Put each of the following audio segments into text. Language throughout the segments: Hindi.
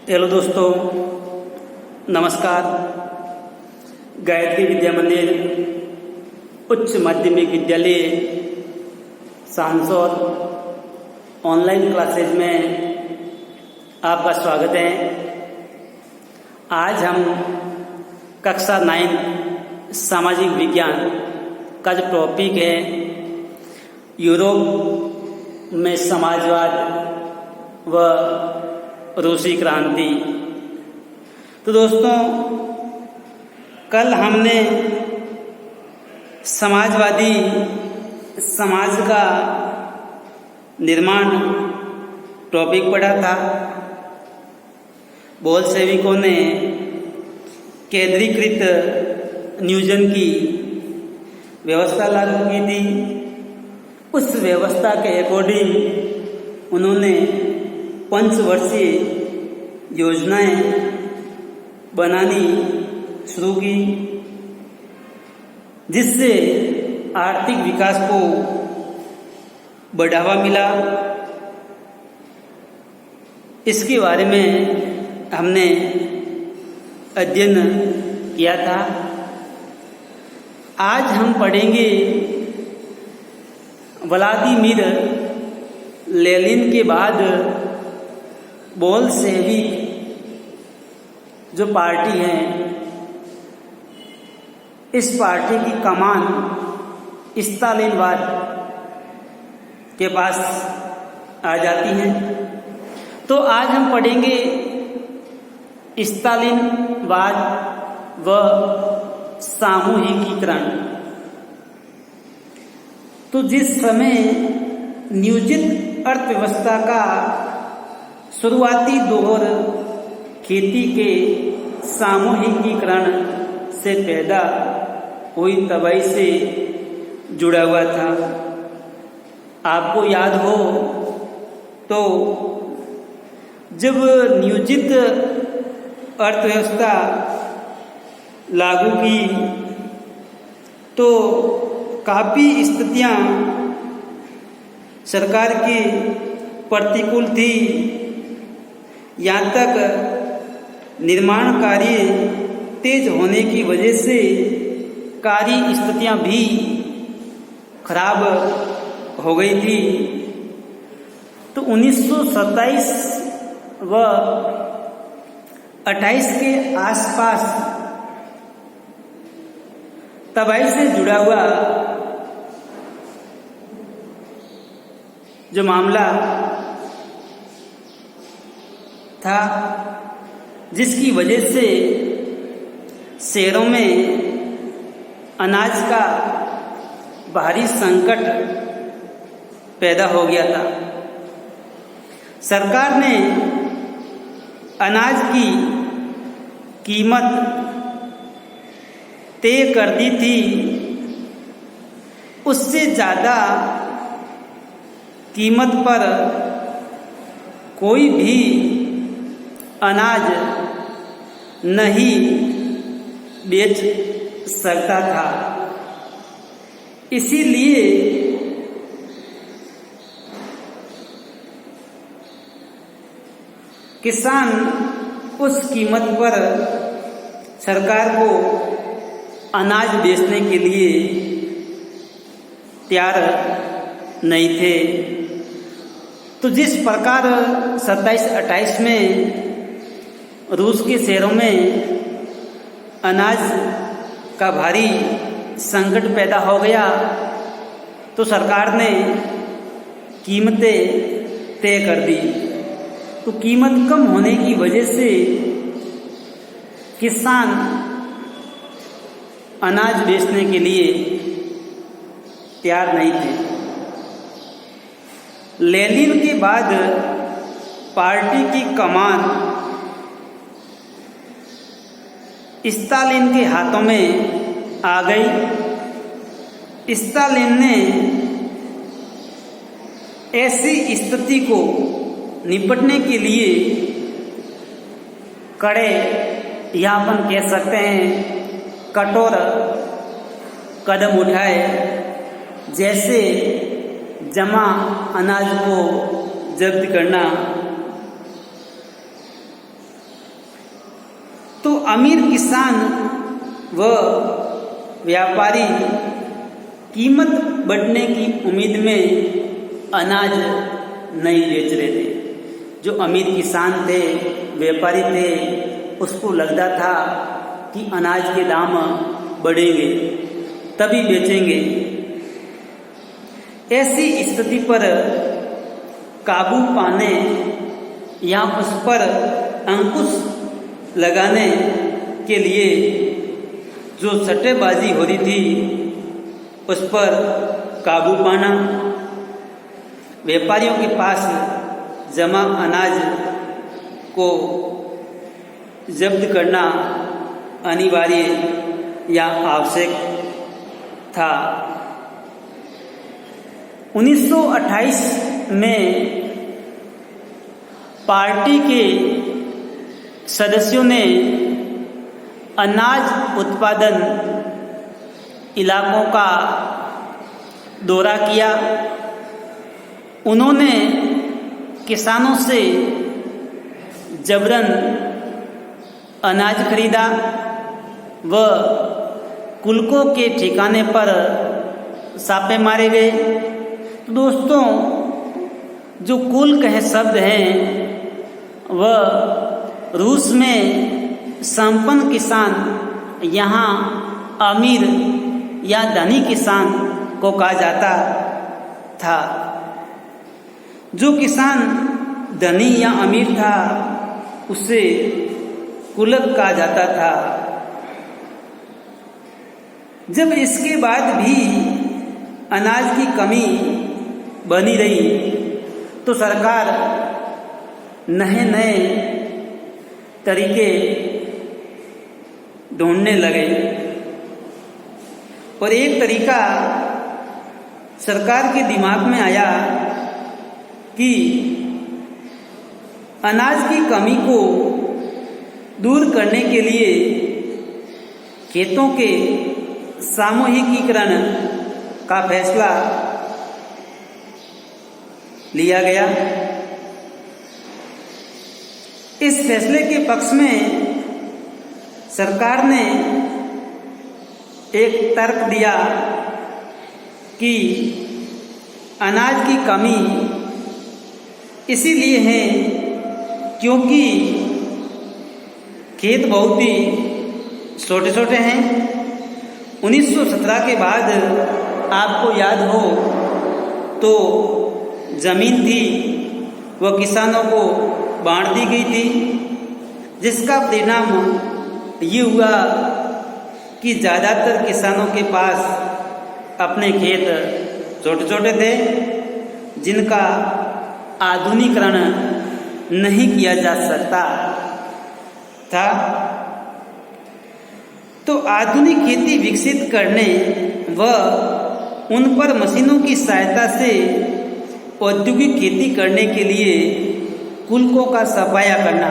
हेलो दोस्तों, नमस्कार। गायत्री विद्या मंदिर उच्च माध्यमिक विद्यालय सांसौर ऑनलाइन क्लासेज में आपका स्वागत है। आज हम कक्षा 9 सामाजिक विज्ञान का जो टॉपिक है यूरोप में समाजवाद व रूसी क्रांति। तो दोस्तों, कल हमने समाजवादी समाज का निर्माण टॉपिक पढ़ा था। बोल्शेविकों ने केंद्रीकृत नियोजन की व्यवस्था लागू की थी। उस व्यवस्था के अकॉर्डिंग उन्होंने पंचवर्षीय योजनाएं बनानी शुरू की, जिससे आर्थिक विकास को बढ़ावा मिला। इसके बारे में हमने अध्ययन किया था। आज हम पढ़ेंगे व्लादिमीर लेनिन के बाद बोल्शेविक जो पार्टी है, इस पार्टी की कमान स्टालिनवाद के पास आ जाती है। तो आज हम पढ़ेंगे स्टालिनवाद व सामूहिकीकरण। तो जिस समय नियोजित अर्थव्यवस्था का शुरुआती दौर खेती के सामूहिकीकरण से पैदा हुई तबाही से जुड़ा हुआ था। आपको याद हो तो जब नियोजित अर्थव्यवस्था लागू की तो काफ़ी स्थितियां सरकार की प्रतिकूल थी। यहाँ तक निर्माण कार्य तेज होने की वजह से कार्य स्थितियां भी खराब हो गई थी। तो 1927 व 28 के आसपास तबाही से जुड़ा हुआ जो मामला था, जिसकी वजह से शहरों में अनाज का भारी संकट पैदा हो गया था। सरकार ने अनाज की कीमत तय कर दी थी। उससे ज़्यादा कीमत पर कोई भी अनाज नहीं बेच सकता था। इसीलिए किसान उस कीमत पर सरकार को अनाज बेचने के लिए तैयार नहीं थे। तो जिस प्रकार 27-28 में रूस के शहरों में अनाज का भारी संकट पैदा हो गया, तो सरकार ने कीमतें तय कर दी। तो कीमत कम होने की वजह से किसान अनाज बेचने के लिए तैयार नहीं थे। लेनिन के बाद पार्टी की कमान स्टालिन के हाथों में आ गई। स्टालिन ने ऐसी स्थिति को निपटने के लिए कड़े, या अपन कह सकते हैं कठोर कदम उठाए, जैसे जमा अनाज को जब्त करना, तो अमीर किसान व व्यापारी कीमत बढ़ने की उम्मीद में अनाज नहीं बेच रहे थे। जो अमीर किसान थे, व्यापारी थे, उसको लगता था कि अनाज के दाम बढ़ेंगे तभी बेचेंगे। ऐसी स्थिति पर काबू पाने या उस पर अंकुश लगाने के लिए जो सट्टेबाजी हो रही थी उस पर काबू पाना, व्यापारियों के पास जमा अनाज को जब्त करना अनिवार्य या आवश्यक था। 1928 में पार्टी के सदस्यों ने अनाज उत्पादन इलाकों का दौरा किया। उन्होंने किसानों से जबरन अनाज खरीदा व कुलकों के ठिकाने पर छापे मारे गए। तो दोस्तों, जो कुल कहे शब्द हैं वह रूस में संपन्न किसान, यहाँ अमीर या धनी किसान को कहा जाता था। जो किसान धनी या अमीर था उसे कुलक कहा जाता था। जब इसके बाद भी अनाज की कमी बनी रही तो सरकार नए नए तरीके ढूंढने लगे और एक तरीका सरकार के दिमाग में आया कि अनाज की कमी को दूर करने के लिए खेतों के सामूहिकीकरण का फैसला लिया गया। इस फैसले के पक्ष में सरकार ने एक तर्क दिया कि अनाज की कमी इसीलिए है क्योंकि खेत बहुत ही छोटे छोटे हैं। 1917 के बाद आपको याद हो तो जमीन थी वह किसानों को बांट दी गई थी, जिसका परिणाम ये हुआ कि ज़्यादातर किसानों के पास अपने खेत छोटे छोटे थे जिनका आधुनिकीकरण नहीं किया जा सकता था। तो आधुनिक खेती विकसित करने व उन पर मशीनों की सहायता से औद्योगिक खेती करने के लिए कुलकों का सफाया करना,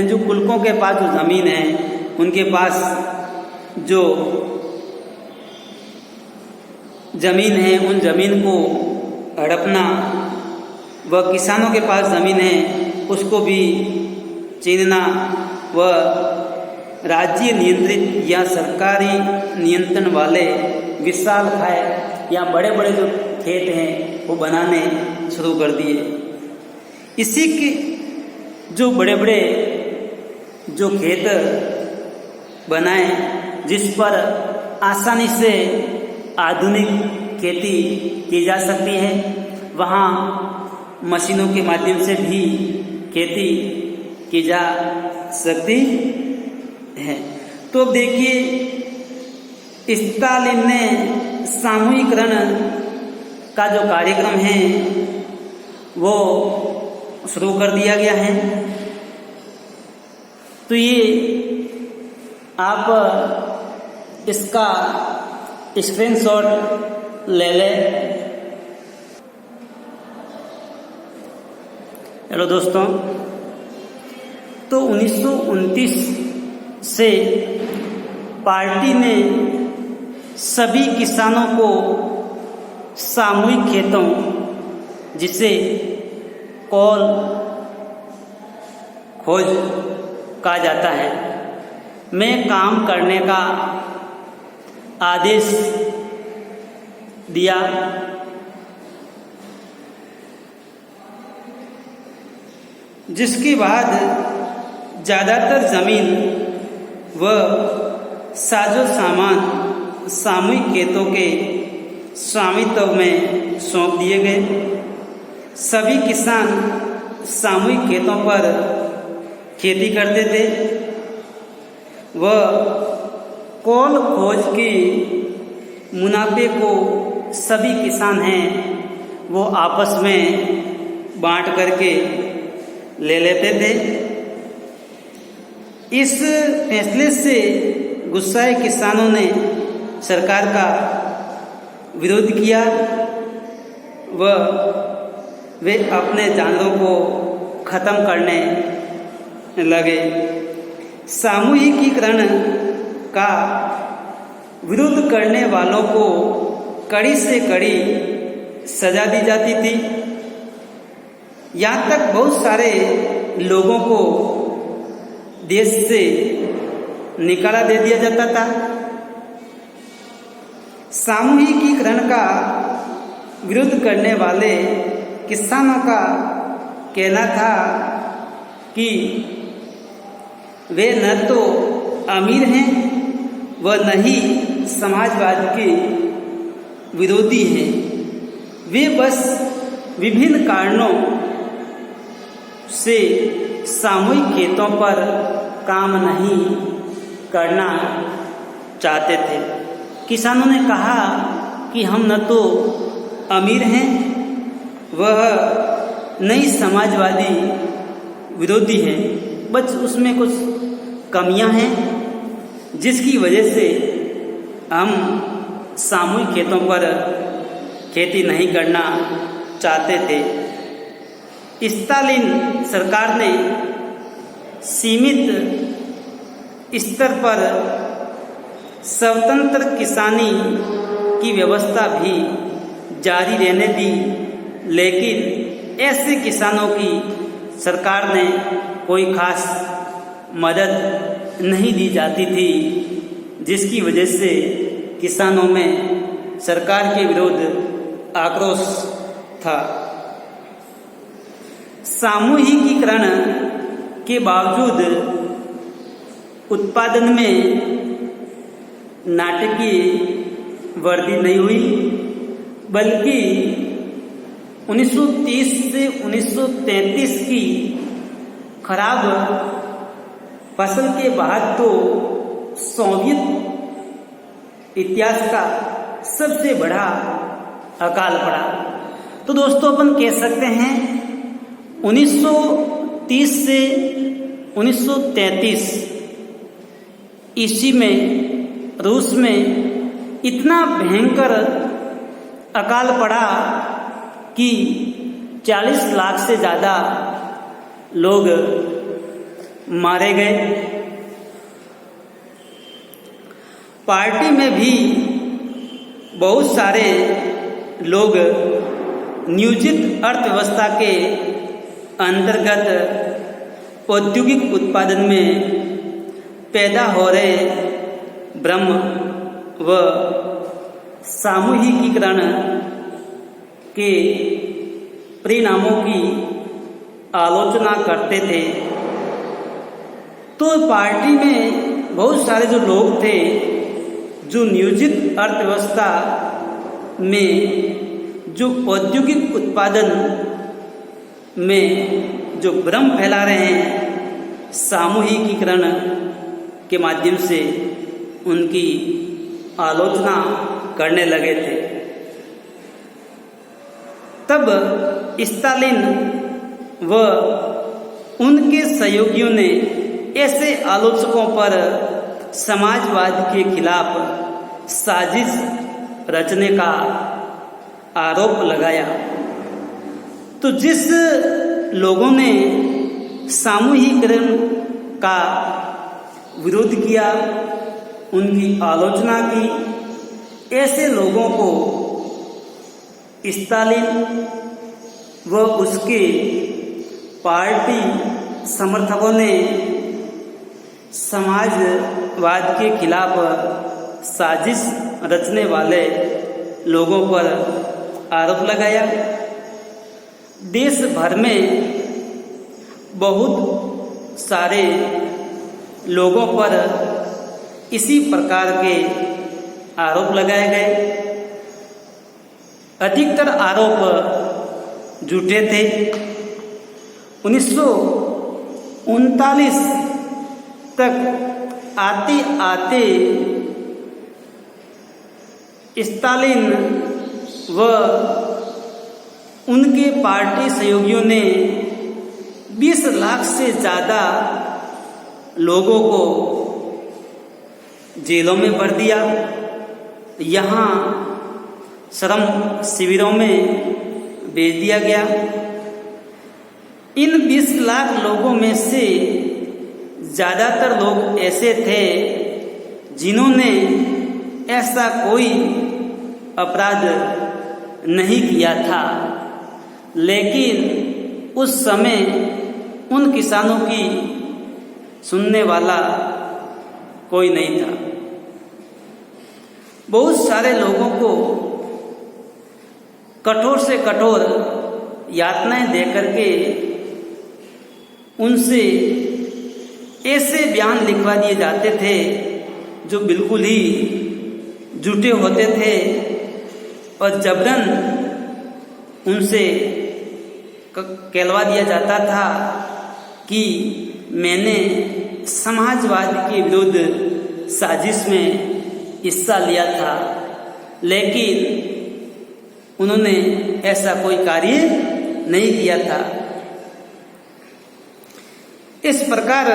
जो कुलकों के पास जो ज़मीन है उनके पास जो ज़मीन है उन ज़मीन को हड़पना व किसानों के पास ज़मीन है उसको भी छीनना व राज्य नियंत्रित या सरकारी नियंत्रण वाले विशालकाय या बड़े बड़े जो खेत हैं वो बनाने शुरू कर दिए। इसी के जो बड़े बड़े जो खेत बनाए जिस पर आसानी से आधुनिक खेती की जा सकती है, वहाँ मशीनों के माध्यम से भी खेती की जा सकती है। तो देखिए स्टालिन ने सामूहिकीकरण का जो कार्यक्रम है वो शुरू कर दिया गया है। तो ये आप इसका स्क्रीनशॉट ले लें। हेलो दोस्तों, तो 1929 से पार्टी ने सभी किसानों को सामूहिक खेतों जिसे कॉल खोज कहा जाता है में काम करने का आदेश दिया। जिसके बाद ज़्यादातर ज़मीन व साजो सामान सामूहिक खेतों के स्वामित्व में सौंप दिए गए। सभी किसान सामूहिक खेतों पर खेती करते थे। वह कौल खोज की मुनाफे को सभी किसान हैं वो आपस में बांट करके ले लेते थे। इस फैसले से गुस्साए किसानों ने सरकार का विरोध किया व वे अपने जानवरों को खत्म करने लगे। सामूहिकीकरण का विरोध करने वालों को कड़ी से कड़ी सजा दी जाती थी। यहाँ तक बहुत सारे लोगों को देश से निकाला दे दिया जाता था। सामूहिकीकरण का विरोध करने वाले किसानों का कहना था कि वे न तो अमीर हैं व न ही समाजवाद के विरोधी हैं। वे बस विभिन्न कारणों से सामूहिक खेतों पर काम नहीं करना चाहते थे। किसानों ने कहा कि हम न तो अमीर हैं वह नई समाजवादी विरोधी हैं, बस उसमें कुछ कमियां हैं जिसकी वजह से हम सामूहिक खेतों पर खेती नहीं करना चाहते थे। स्टालिन सरकार ने सीमित स्तर पर स्वतंत्र किसानी की व्यवस्था भी जारी रहने दी, लेकिन ऐसे किसानों की सरकार ने कोई खास मदद नहीं दी जाती थी, जिसकी वजह से किसानों में सरकार के विरुद्ध आक्रोश था। सामूहिकीकरण के बावजूद उत्पादन में नाटकीय वृद्धि नहीं हुई, बल्कि 1930 से 1933 की खराब फसल के बाद तो सोवियत इतिहास का सबसे बड़ा अकाल पड़ा। तो दोस्तों अपन कह सकते हैं 1930 से 1933 ईस्वी में रूस में इतना भयंकर अकाल पड़ा कि 40 लाख से ज़्यादा लोग मारे गए। पार्टी में भी बहुत सारे लोग नियोजित अर्थव्यवस्था के अंतर्गत औद्योगिक उत्पादन में पैदा हो रहे ब्रह्म व सामूहिकीकरण के परिणामों की आलोचना करते थे। तो पार्टी में बहुत सारे जो लोग थे जो नियोजित अर्थव्यवस्था में जो औद्योगिक उत्पादन में जो भ्रम फैला रहे हैं सामूहिकीकरण के माध्यम से उनकी आलोचना करने लगे थे। तब स्टालिन व उनके सहयोगियों ने ऐसे आलोचकों पर समाजवाद के खिलाफ साजिश रचने का आरोप लगाया। तो जिस लोगों ने सामूहिकीकरण का विरोध किया, उनकी आलोचना की, ऐसे लोगों को स्टालिन व उसके पार्टी समर्थकों ने समाजवाद के खिलाफ साजिश रचने वाले लोगों पर आरोप लगाया। देश भर में बहुत सारे लोगों पर इसी प्रकार के आरोप लगाए गए। अधिकतर आरोप झूठे थे। 1939 तक आते आते स्टालिन व उनके पार्टी सहयोगियों ने 20 लाख से ज़्यादा लोगों को जेलों में भर दिया। यहाँ श्रम शिविरों में भेज दिया गया। इन 20 लाख लोगों में से ज़्यादातर लोग ऐसे थे जिन्होंने ऐसा कोई अपराध नहीं किया था, लेकिन उस समय उन किसानों की सुनने वाला कोई नहीं था। बहुत सारे लोगों को कठोर से कठोर यातनाएं देकर के उनसे ऐसे बयान लिखवा दिए जाते थे जो बिल्कुल ही झूठे होते थे और जबरन उनसे कहलवा दिया जाता था कि मैंने समाजवाद के विरुद्ध साजिश में हिस्सा लिया था, लेकिन उन्होंने ऐसा कोई कार्य नहीं किया था। इस प्रकार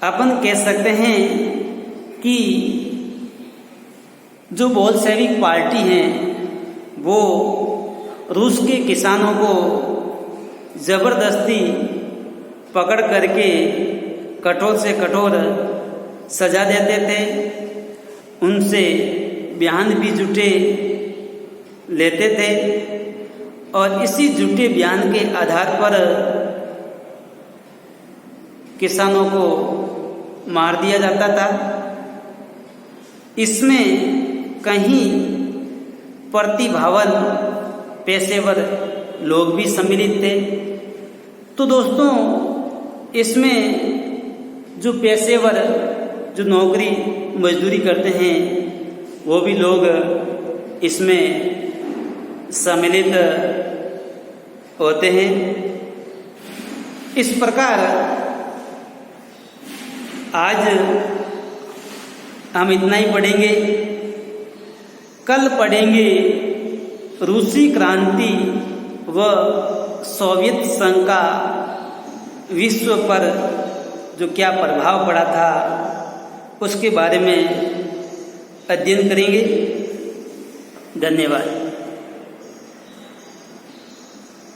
अपन कह सकते हैं कि जो बोल्शेविक पार्टी है वो रूस के किसानों को जबरदस्ती पकड़ करके कठोर से कठोर सजा देते थे, उनसे बयान भी झूठे लेते थे और इसी झूठे बयान के आधार पर किसानों को मार दिया जाता था। इसमें कहीं प्रतिभावान पेशेवर लोग भी सम्मिलित थे। तो दोस्तों, इसमें जो पेशेवर जो नौकरी मजदूरी करते हैं वो भी लोग इसमें सम्मिलित होते हैं। इस प्रकार आज हम इतना ही पढ़ेंगे। कल पढ़ेंगे रूसी क्रांति व सोवियत संघ का विश्व पर जो क्या प्रभाव पड़ा था उसके बारे में अध्ययन करेंगे। धन्यवाद।